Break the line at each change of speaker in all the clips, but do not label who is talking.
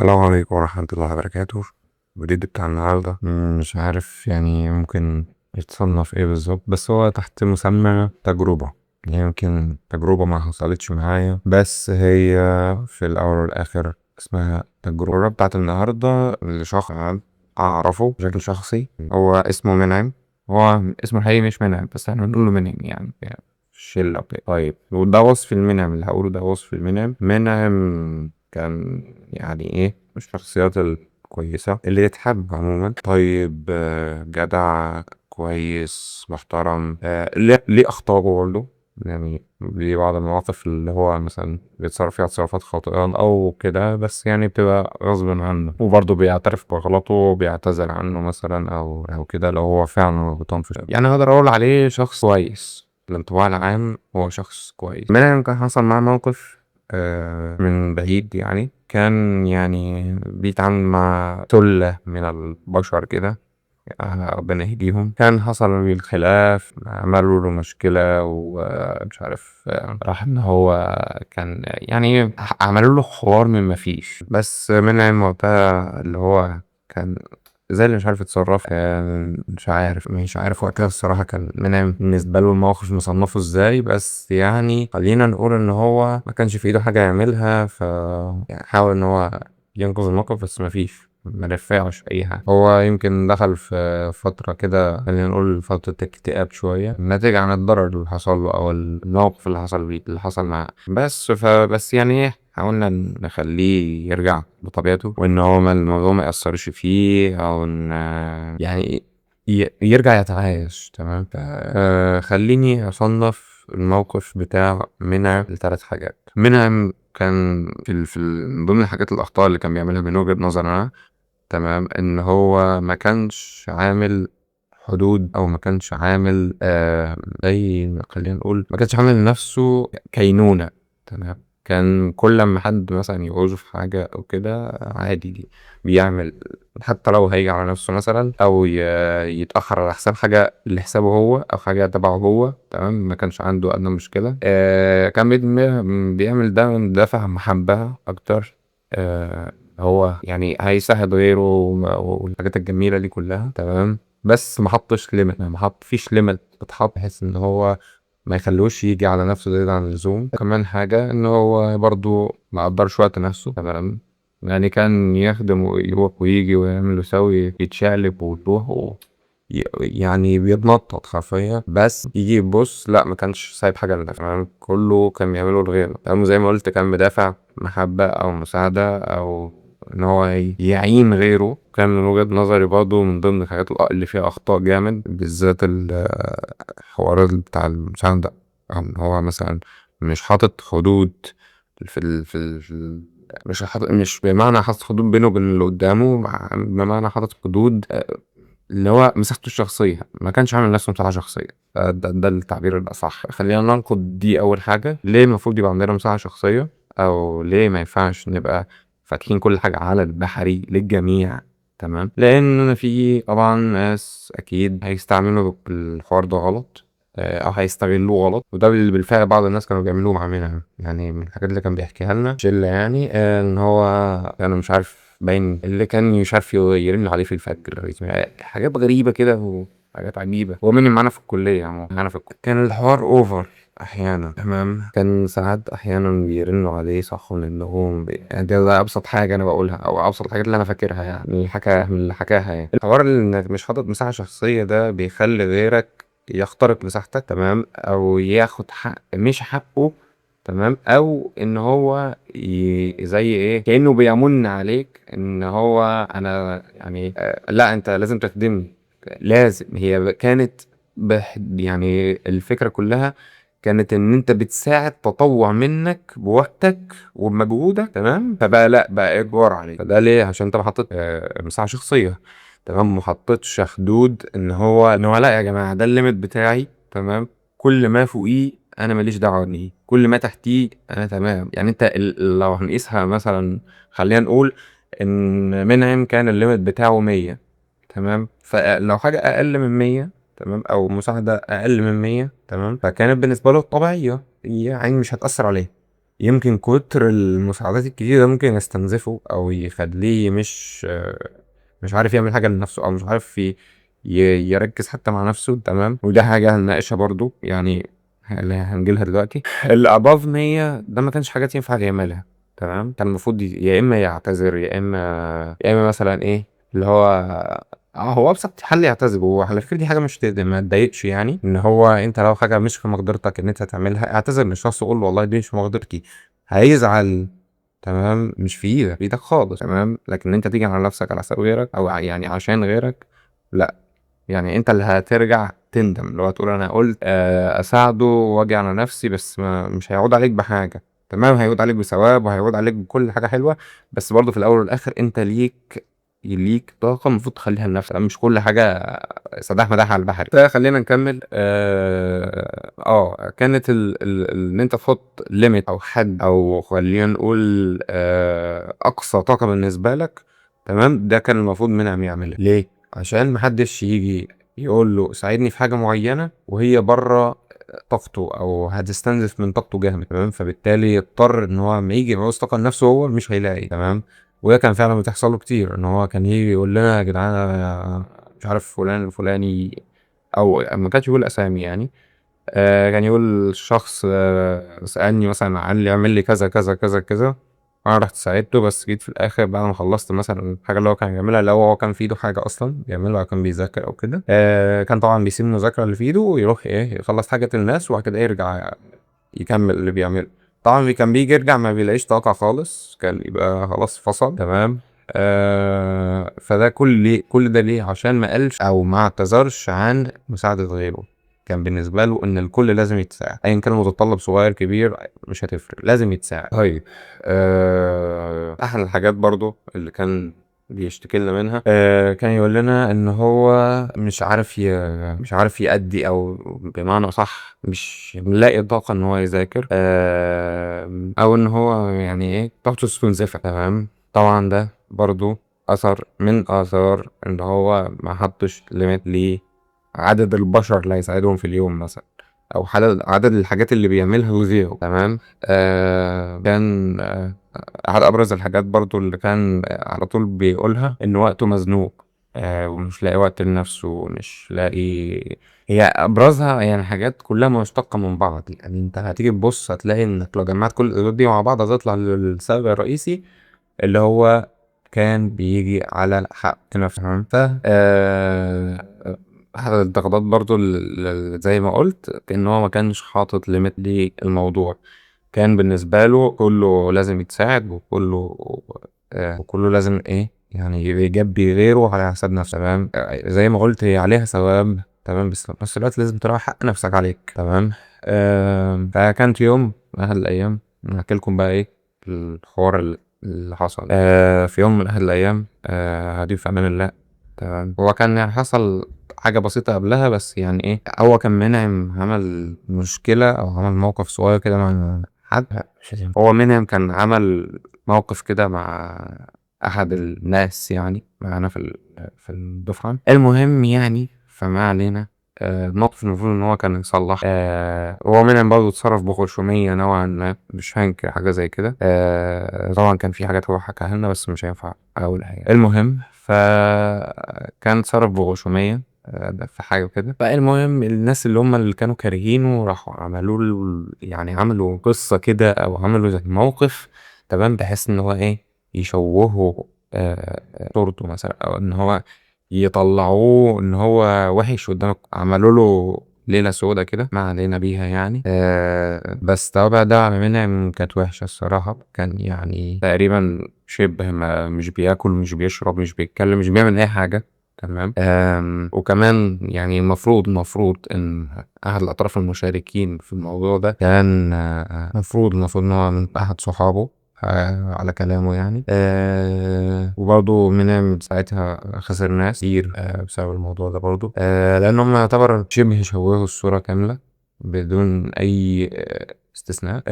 السلام عليكم ورحمة الله وبركاته. الجديد بتاع النهاردة مش عارف يعني ممكن يتصنف ايه بالظبط، بس هو تحت مسمى تجربة. يمكن تجربة ما حصلتش معايا، بس هي في الأول والآخر اسمها تجربة. بتاعت النهاردة لشخص أعرفه بشكل شخصي، هو اسمه منعم. هو اسمه الحقيقي مش منعم، بس احنا بنقول له منعم يعني شلة وكده. طيب، وده وصف المنعم اللي هقوله، ده وصف المنعم. منعم كان يعني ايه، مش الشخصيات الكويسة اللي يتحب عموما. طيب، جدع، كويس، محترم. ليه أخطاء برضه، يعني ليه بعض المواقف اللي هو مثلا بيتصرف فيها تصرفات خاطئة أو كده، بس يعني بتبقى غصب عنه، وبرضه بيعترف بغلطه وبيعتذر عنه مثلا أو كده لو هو فعلا غلطان في شيء. يعني أقدر أقول عليه شخص كويس. الانطباع العام هو شخص كويس. منهم كان حصل معاه موقف من بعيد، يعني كان يعني بيتعامل مع ثلة من البشر كده. ربنا يهديهم. كان حصل الخلاف، عملوا له مشكلة ومش عارف، راح ان هو كان يعني عملوا له حوار من ما فيش، بس منعم وقتها اللي هو كان زي اللي مش عارف يتصرف. مش عارف وقتها الصراحة كان منعم بالنسبة له الموقف مصنفه ازاي، بس يعني خلينا نقول ان هو ما كانش في ايده حاجة يعملها، يعني حاول ان هو ينقذ الموقف، بس ما فيش، ما نفعش اي حاجه. هو يمكن دخل في فتره كده، خلينا نقول فتره اكتئاب شويه، ناتج عن الضرر اللي حصل له او الموقف اللي حصل بيه اللي حصل معاه. بس يعني ايه، حاولنا نخليه يرجع لطبيعته، وان هو الموضوع ما يأثرش فيه، او ان يعني يرجع يتعايش. تمام. خليني اصنف الموقف بتاع منعم لثلاث حاجات. منعم كان من ضمن الحاجات الأخطاء اللي كان بيعملها من وجهة نظري أنا، تمام، إن هو ما كانش عامل حدود، أو ما كانش عامل زي خلينا نقول ما كانش عامل لنفسه كينونة. تمام. كان كل ما حد مثلا يعوزه في حاجة أو كده عادي دي بيعمل، حتى لو هيجي على نفسه مثلا، أو يتأخر على حساب حاجة لحسابه هو أو حاجة تبعه هو. تمام. ما كانش عنده أدنى مشكلة. كان بيعمل ده من دافع محبة أكتر. هو يعني هيساعد غيره والحاجات الجميلة دي كلها. تمام. بس ما حطش ليميت، ما حط فيش ليميت بتحط بحيث ان هو ما يخلوش يجي على نفسه زيادة عن اللزوم. كمان حاجة ان هو برضو ما قدرش وقت نفسه. تمام. يعني كان يخدم ويروح ويجي ويعمل ويسوي، يتشقلب ويروح يعني بيتنطط حرفيا، بس يجي يبص لا، ما كانش سايب حاجة لنفسه. تمام. كله كان بيعمله لغيره. تمام. زي ما قلت، كان مدافع محبة أو مساعدة أو إن هو يعين غيره. كان من وجهة نظري برضه من ضمن الحاجات اللي فيها أخطاء جامد، بالذات الحوارات بتاع المساعدة، أو إن هو مثلا مش حاطط حدود مش بمعنى حاطط حدود بينه وبين اللي قدامه، بمعنى حاطط حدود اللي هو مساحته الشخصية. ما كانش عامل نفسه مساحة شخصية. ده التعبير الأصح. خلينا ننقد دي أول حاجة. ليه المفروض يبقى عندنا مساحة شخصية، أو ليه ما ينفعش نبقى فاتحين كل حاجة على البحري للجميع؟ تمام. لأن في طبعا ناس أكيد هيستعملوا الحوار ده غلط، أو هيستغلوه غلط، وده بالفعل بعض الناس كانوا بيعملوه مع منها. يعني من الحاجات اللي كان بيحكيها لنا شلة، يعني إن هو كان مش عارف باين اللي كان مش عارف يرن عليه في الفجر، حاجات غريبة كده وحاجات عجيبة. هو مني معانا في الكلية، يعني معانا في الكلية كان الحوار اوفر احيانا. تمام. كان ساعات احيانا بيرنوا عليه صح من النوم، يعني ده ابسط حاجة انا بقولها، او ابسط الحاجات اللي انا فاكرها، يعني من اللي حكاها يعني. الحوار اللي انك مش حاطط مساحة شخصية ده بيخلي غيرك يخترق مساحتك. تمام. او ياخد حق مش حقه. تمام. او ان هو زي ايه، كأنه بيمن عليك ان هو انا يعني لا انت لازم تخدمني. لازم هي كانت يعني الفكرة كلها كانت ان انت بتساعد تطوع منك بوقتك وبمجهودك. تمام. فبقى لا، بقى اجبار عليك. فده ليه؟ عشان انت ما حطيت مساحة شخصية. تمام. ما حطيتش حدود ان هو لا يا جماعة، ده الليميت بتاعي. تمام. كل ما فوقيه انا ماليش دعوه بيه، كل ما تحتيه انا تمام. يعني انت لو هنقيسها مثلا، خلينا نقول ان منعم كان الليميت بتاعه 100. تمام. فلو حاجه اقل من 100، تمام، او مساعده اقل من 100، تمام، فكانت بالنسبه له طبيعيه، يعني مش هتاثر عليه. يمكن كتر المساعدات الكتيرة ممكن يستنزفه او يخليه مش عارف يعمل حاجة لنفسه، او مش عارف يركز حتى مع نفسه. تمام، وده حاجة هنناقشها برضو يعني، هنجيلها دلوقتي. الاباف 100 ده ما كانش حاجات ينفع يعملها. تمام، كان المفروض يا اما يعتذر، يا اما مثلا ايه اللي هو هو ابسط حل يعتذر. وعلى فكره دي حاجه مش ما تضايقش يعني، ان هو انت لو حاجه مش في مقدرتك ان انت تعملها، اعتذر للشخص وقول له والله دي مش في مقدرتي. هيزعل، تمام، مش في ايدك، في ايدك خالص. تمام، لكن انت تيجي على نفسك على حساب غيرك، او يعني عشان غيرك، لا. يعني انت اللي هترجع تندم، اللي هو تقول انا قلت اساعده واجي على نفسي، بس مش هيعود عليك بحاجه. تمام، هيعود عليك بثواب وهيعود عليك بكل حاجه حلوه، بس برضه في الاول والاخر انت ليك طاقه المفروض تخليها لنفسك، مش كل حاجه سداح مداح على البحر. فخلينا نكمل. كانت ان انت تحط ليميت او حد، او خلينا نقول اقصى طاقه بالنسبه لك. تمام، ده كان المفروض منعم يعملها. ليه؟ عشان محدش يجي يقول له ساعدني في حاجه معينه وهي بره طاقته، او هتستنزف من طاقته جامد. تمام، فبالتالي يضطر ان هو لما يجي يعوز طاقه لنفسه هو مش هيلاقي. تمام، وده كان فعلا بتحصل له كتير، ان هو كان يجي يقول لنا يا جدعان أنا مش عارف فلان الفلاني، او ما كانش يقول اسامي يعني. كان يقول شخص سألني مثلا قال لي اعمل لي كذا كذا كذا كذا، انا رحت ساعدته، بس جيت في الاخر بعد ما خلصت مثلا الحاجه اللي هو كان بيعملها، لو هو كان في ايده حاجه اصلا بيعملها، كان بيذاكر او كده، كان طبعا بيسيب المذاكره اللي في ايده ويروح ايه يخلص حاجه الناس، وبعد كده يرجع يكمل اللي بيعمله. طبعا كان بيجي يرجع ما بيلاقيش طاقة خالص، كان يبقى خلاص فصل. تمام، فده كل ده ليه؟ عشان ما قالش او ما اعتذرش عن مساعدة غيره. كان بالنسبة له ان الكل لازم يتساعد، ايا كان المتطلب صغير كبير مش هتفرق، لازم يتساعد. طيب، احد الحاجات برضو اللي كان بيشتكي لنا منها، كان يقول لنا ان هو مش عارف يأدي، او بمعنى صح مش ملاقي طاقة ان هو يذاكر، او ان هو يعني ايه طاقته تستنزفه. تمام، طبعا ده برضو اثر من اثار ان هو ما حطش ليميت لعدد البشر اللي هيساعدهم في اليوم مثلا، او عدد الحاجات اللي بيعملها لغيره. تمام، كان احد ابرز الحاجات برضو اللي كان على طول بيقولها ان وقته مزنوق، ومش لاقي وقت لنفسه، مش لاقي. هي ابرزها يعني حاجات كلها مشتقه من بعض. يعني انت هتيجي تبص هتلاقي انك لو جمعت كل الحدود دي مع بعض هتطلع للسبب الرئيسي اللي هو كان بيجي على حق نفسه. تمام، ف احد الضغطات برضو زي ما قلت ان هو ما كانش حاطط ليميت للموضوع. كان بالنسبة له كله لازم يتساعد، وكله لازم ايه يعني يجبي غيره على حساب نفسه. تمام، زي ما قلت هي عليها ثواب. تمام، بس في نفس الوقت لازم تراعي حق نفسك عليك. تمام، فكانت يوم من أحد الأيام نحكي لكم بقى ايه الحوار اللي حصل. في يوم من أحد الأيام، هضيف في أمان الله. تمام، هو كان يعني حصل حاجة بسيطة قبلها، بس يعني ايه هو كان منعم عمل مشكلة او عمل موقف صغير كده مع حد. هو منعم كان عمل موقف كده مع احد الناس يعني معانا في الدفعة. المهم يعني فما علينا. الموقف المفروض ان هو كان يصلح. هو منعم برضه اتصرف بخشومية نوعا ما، مش هنكر حاجة زي كده. طبعا كان في حاجات هو حكاها لنا بس مش هينفع اقول حاجة. المهم فكان اتصرف بغشومية ده في حاجة كده. فالمهم الناس اللي كانوا كارهينه راحوا عملوا له، يعني عملوا قصة كده او عملوا زي موقف. تمام، بحيث ان هو ايه يشوهوا صورته مثلا، او ان هو يطلعوه ان هو وحش قدامك. عملوا له ليلة سودة كده ما علينا بيها يعني. بس طبعا ده منها كانت وحشة الصراحة. كان يعني تقريبا شبه ما مش بياكل، مش بيشرب، مش بيتكلم، مش بيعمل اي حاجة. تمام، وكمان يعني المفروض ان احد الاطراف المشاركين في الموضوع ده كان المفروض ان هو من احد صحابه، على كلامه يعني. وبرضه من ساعتها خسر ناس كتير بسبب الموضوع ده برضه، لان هم يعتبر شبه شوهوا الصورة كاملة بدون اي استثناء.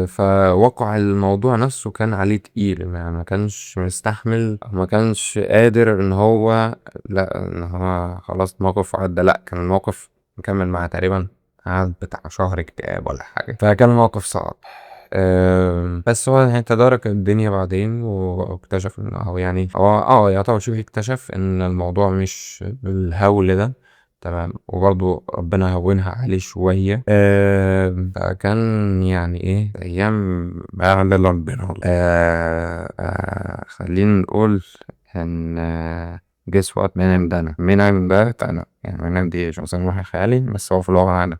فوقع الموضوع نفسه كان عليه تقيل، ما كانش مستحمل، ما كانش قادر ان هو، لا ان هو خلاص الموقف عدى، لا كان الموقف مكمل معاه تقريبا، قعد بتاع شهر اكتئاب ولا حاجة. فكان الموقف صعب. بس هو يعني تدارك الدنيا بعدين واكتشف ان هو يعني هو يعتبر شبه اكتشف ان الموضوع مش بالهول ده، تمام. وبرضه ربنا هونها عليه شوية. فكان يعني ايه ايام ما يعلم الا ربنا والله. خلينا نقول ان جس وات منعم ده انا منعم ده انا يعني منعم دي شخصيا وحي خيالي، بس هو في الواقع انا.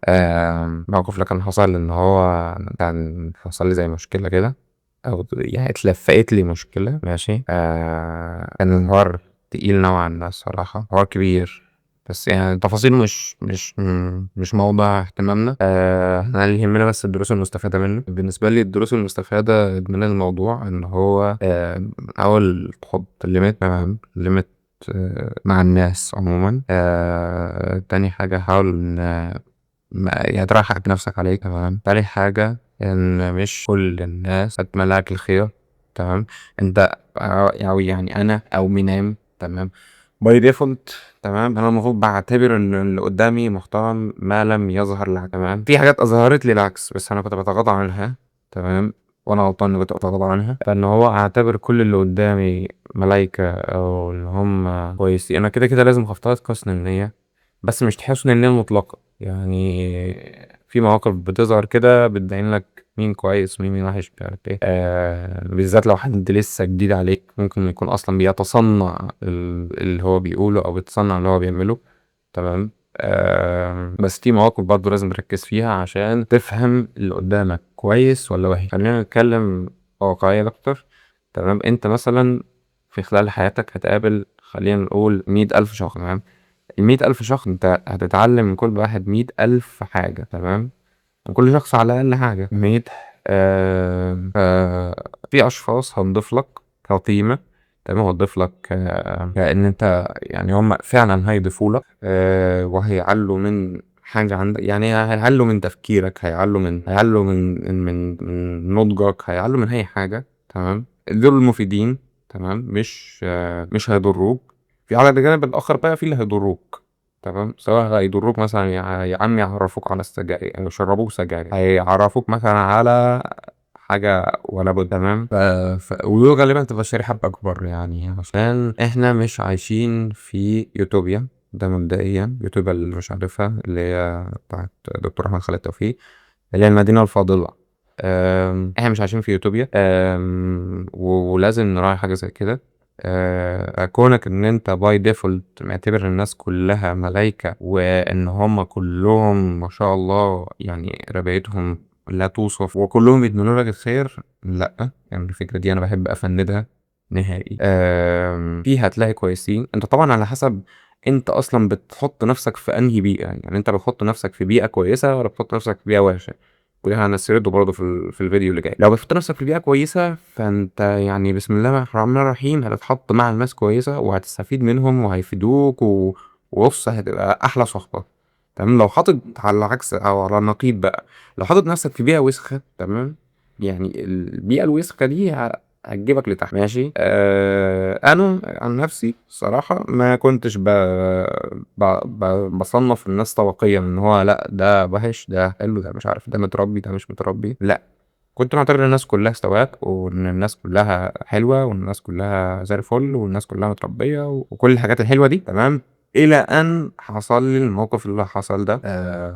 موقف اللي كان حصل ان هو كان حصل لي زي مشكلة كده، او يعني اتلفقت لي مشكلة، ماشي. كان الحوار تقيل نوعا ما الصراحة، حوار كبير، بس يعني التفاصيل مش موضوع اهتمامنا. احنا اللي يهمنا بس الدروس المستفادة منه. بالنسبة لي الدروس المستفادة من الموضوع ان هو اول تحط ليميت، تمام، ليميت مع الناس عموما. تاني حاجة حاول يعني تراعي حق نفسك عليك، تمام. تالت حاجة ان مش كل الناس هتمنى لك الخير، تمام. انت او يعني انا او مينام، تمام، باي ديفولت، تمام. انا المفروض بعتبر ان اللي قدامي محترم ما لم يظهر لها، تمام. في حاجات اظهرت لي العكس بس انا كنت بتغاضى عنها، تمام، وانا غلطان اني كنت بتغاضى عنها. فان هو اعتبر كل اللي قدامي ملايكة او اللي هم كويسين، انا كده كده لازم هفترض حسن النية، بس مش حسن النية المطلقة. يعني في مواقف بتظهر كده بتبين لك مين كويس ومين وحش، مش عارف ايه. بالذات لو حد لسه جديد عليك ممكن يكون اصلا بيتصنع اللي هو بيقوله او بيتصنع اللي هو بيعمله، تمام. بس في مواقف برضه لازم تركز فيها عشان تفهم اللي قدامك كويس ولا وحش. خلينا نتكلم واقعية اكتر، تمام. انت مثلا في خلال حياتك هتقابل خلينا نقول 100,000 شخص، تمام. ال100,000 شخص انت هتتعلم من كل واحد 100,000 حاجة، تمام. من كل شخص على الأقل حاجة 100. في أشخاص هنضيف لك كقيمة، تمام. هتضيف لك كأن أنت يعني هم فعلا هيضيفوا لك، وهيعلوا من حاجة عندك، يعني هيعلوا من تفكيرك، هيعلوا من نضجك، هيعلوا من أي حاجة، تمام. دول المفيدين، تمام. مش هيضروك. في على الجانب الآخر بقى في اللي هيضروك، تمام. سواء هيضروك مثلا يا عم يعرفوك على السجاير، يعني يشربوك سجاير، هيعرفوك مثلا على حاجة ولا بد، تمام. ودول غالبا تبقى شريحة أكبر، يعني عشان إحنا مش عايشين في يوتوبيا. ده مبدئيا يوتوبيا اللي مش عارفها اللي هي بتاعت دكتور أحمد خالد توفيق، اللي هي المدينة الفاضلة. احنا مش عايشين في يوتوبيا. ولازم نراعي حاجة زي كده. كونك ان انت باي ديفولت معتبر الناس كلها ملايكة وان هم كلهم ما شاء الله يعني ربايتهم لا توصف وكلهم يتمنوا لك الخير، لا. يعني الفكرة دي انا بحب افندها نهائي. فيها هتلاقي كويسين، انت طبعا على حسب انت اصلا بتحط نفسك في انهي بيئة. يعني انت بتحط نفسك في بيئة كويسة ولا بتحط نفسك في بيئة وحشة، وده هنسرده برضه في الفيديو اللي جاي. لو بتحط نفسك في بيئة كويسة فانت يعني بسم الله الرحمن الرحيم هتتحط مع الناس كويسة وهتستفيد منهم وهيفيدوك وبص هتبقى احلى صحبة، تمام. لو حاطط على العكس او على النقيض بقى، لو حاطط نفسك في بيئة وسخة، تمام، يعني البيئة الوسخة دي هتجيبك لتحت، ماشي. انا عن نفسي صراحة ما كنتش بصنف الناس طبقيا ان هو لا ده وحش ده حلو ده مش عارف ده متربي ده مش متربي، لا. كنت معتبر الناس كلها سواك وان الناس كلها حلوة وان الناس كلها زي الفل والناس كلها متربية وكل الحاجات الحلوة دي، تمام. الى ان حصل لي الموقف اللي حصل ده.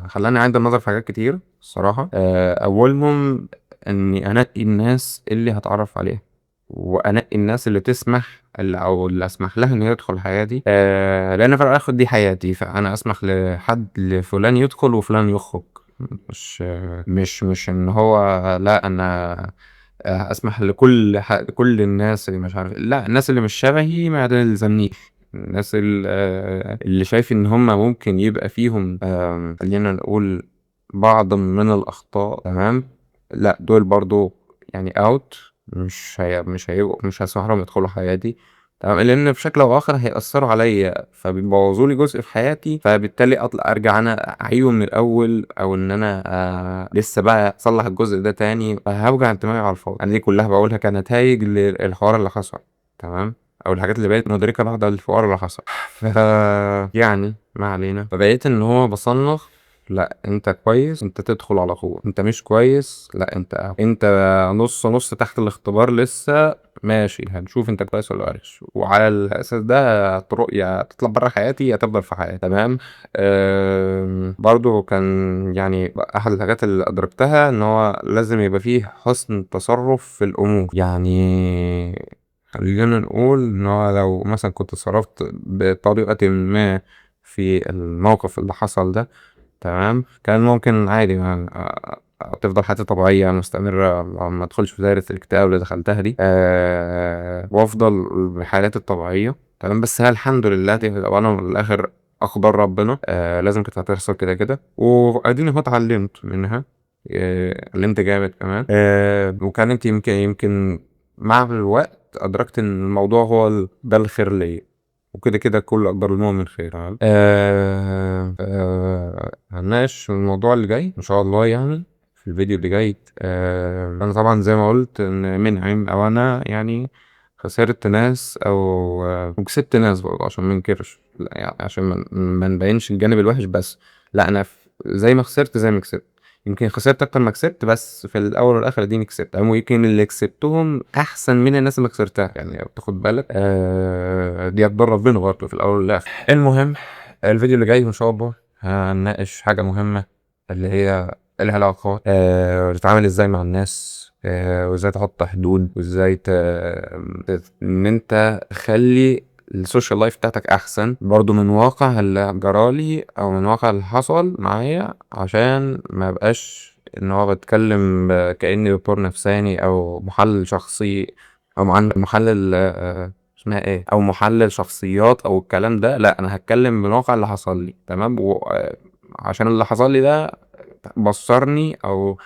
خلاني اعيد النظر في حاجات كتير الصراحة. اولهم اني انقي الناس اللي هتعرف عليها، وانقي الناس اللي تسمح او اللي اسمح لها ان هي تدخل حياتي. لان في الاخر دي حياتي، فانا اسمح لفلان يدخل وفلان يخرج. مش ان هو لا انا اسمح كل الناس اللي مش عارف، لا، الناس اللي مش شبهي ما تلزمنيش. الناس اللي شايف ان هم ممكن يبقى فيهم خلينا نقول بعض من الاخطاء، تمام، لا دول برضو يعني اوت. مش هسمح لهم يدخلوا حياتي، تمام. لان بشكل او اخر هيأثروا عليا فبيبوظوا لي جزء في حياتي، فبالتالي اطلع ارجع انا اعيده من الاول او ان انا لسه بقى اصلح الجزء ده تاني، فهوجع دماغي على الفاضي. انا دي كلها بقولها كنتائج للحوار اللي حصل، تمام، او الحاجات اللي بقيت مدركة بعد الحوار اللي حصل. ف يعني ما علينا. فبقيت ان هو بصنف لا انت كويس انت تدخل على طول، انت مش كويس لا انت نص نص تحت الاختبار لسه ماشي، هنشوف انت كويس ولا وحش، وعلى الاساس ده هتروح يا تطلع بره حياتي يا تفضل في حياتي. تمام. برضو كان يعني احد الحاجات اللي ادركتها ان هو لازم يبقى فيه حسن تصرف في الامور. يعني خلينا نقول ان هو لو مثلا كنت اتصرفت بطريقة ما في الموقف اللي حصل ده، تمام، كان ممكن عادي تفضل حياتي طبيعية مستمرة، ما ادخلش في دايرة الاكتئاب اللي دخلتها دي، وافضل بحالاتي الطبيعية. تمام. بس هي الحمد لله دي وانا في الاخر اقدار ربنا، لازم كانت هتحصل كده كده، واديني هو اتعلمت منها. علمت جامد كمان. وكانت يمكن مع الوقت ادركت ان الموضوع هو ده الخير ليا، وكده كده كل اقدار المؤمن خير. تمام. هنناقش الموضوع اللي جاي ان شاء الله يعني في الفيديو اللي جاي. انا طبعا زي ما قلت ان منعم او انا يعني خسرت ناس او وكسبت ناس برضه عشان ما ننكرش، لا يعني عشان ما نبينش الجانب الوحش بس. لا انا زي ما خسرت زي ما كسبت، يمكن خسرت اكتر ما كسبت، بس في الاول والاخر اديني كسبت، او يمكن اللي كسبتهم احسن من الناس اللي خسرتها، يعني بتاخد بالك. دي اقدار ربنا برضه في الاول والاخر. المهم الفيديو اللي جاي ان شاء الله هنناقش حاجه مهمه، اللي هي العلاقات، تتعامل ازاي مع الناس، وازاي تحط حدود، وازاي ان انت تخلي السوشيال لايف بتاعتك احسن، برضو من واقع اللي جرالي او من واقع اللي حصل معايا، عشان ما بقاش ان هو بتكلم كأني دكتور نفساني او محلل شخصي او محلل اسمها ايه، او محلل شخصيات او الكلام ده. لا انا هتكلم من الواقع اللي حصل لي. تمام. عشان اللي حصل لي ده بصرني او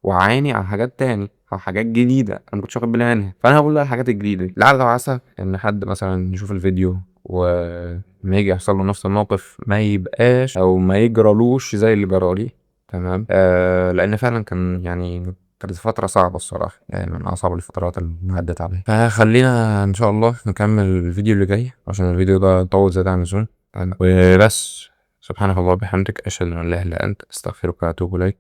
وعاني على حاجات تاني او حاجات جديده انا مكنتش واخد بالي منها، فانا هقول لها الحاجات الجديده دي لعل وعسى ان حد مثلا يشوف الفيديو وما يجي يحصل له نفس الموقف ما يبقاش او ما يجرالوش زي اللي جرالي. تمام. لان فعلا كان يعني كانت فترة صعبة الصراحة، يعني من أصعب الفترات اللي عدت عليا. فخلينا إن شاء الله نكمل الفيديو اللي جاي عشان الفيديو ده طول زيادة عن اللزوم. وبس. سبحانك اللهم وبحمدك أشهد أن لا إله إلا أنت أستغفرك وأتوب إليك.